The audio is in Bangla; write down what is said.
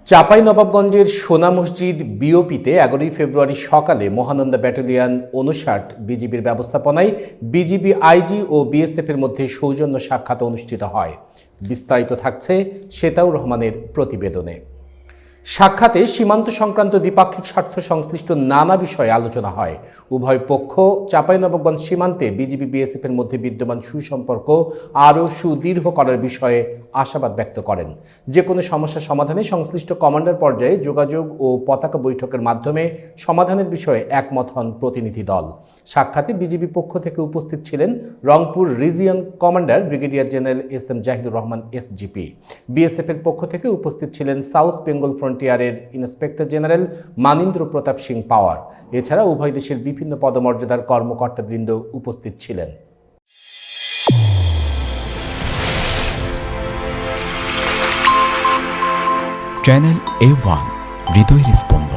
চাঁপাইনবাবগঞ্জের সোনা মসজিদ বিওপিতে 11 ফেব্রুয়ারি সকালে মহানন্দা ব্যাটালিয়ন ৫৯ বিজিবির ব্যবস্থাপনায় বিজিবি আইজি ও বিএসএফের মধ্যে সৌজন্য সাক্ষাৎ অনুষ্ঠিত হয়। বিস্তারিত থাকছে শেতাউর রহমানের প্রতিবেদনে। সাক্ষাতে সীমান্ত সংক্রান্ত দ্বিপাক্ষিক স্বার্থ সংশ্লিষ্ট নানা বিষয়ে আলোচনা হয়। উভয় পক্ষ চাঁপাইনবাবগঞ্জ সীমান্তে বিজিবি বিএসএফের মধ্যে বিদ্যমান সুসম্পর্ক আরও সুদৃঢ় করার বিষয়ে আশাবাদ ব্যক্ত করেন। যে কোনো সমস্যা সমাধানে সংশ্লিষ্ট কমান্ডার পর্যায়ে যোগাযোগ ও পতাকা বৈঠকের মাধ্যমে সমাধানের বিষয়ে একমত হন প্রতিনিধি দল। সাক্ষাতে বিজিবি পক্ষ থেকে উপস্থিত ছিলেন Rangpur region commander brigadier general S M. Jahidur Rahman SGP. বিএসএফের পক্ষ থেকে উপস্থিত ছিলেন সাউথ বেঙ্গল ফ্রন্টিয়ারের ইন্সপেক্টর জেনারেল মানীন্দ্র প্রতাপ সিং পাওয়ার। এছাড়া উভয় দেশের বিভিন্ন পদমর্যাদার কর্মকর্তাবৃন্দ উপস্থিত ছিলেন। Channel A1 Hridoy response.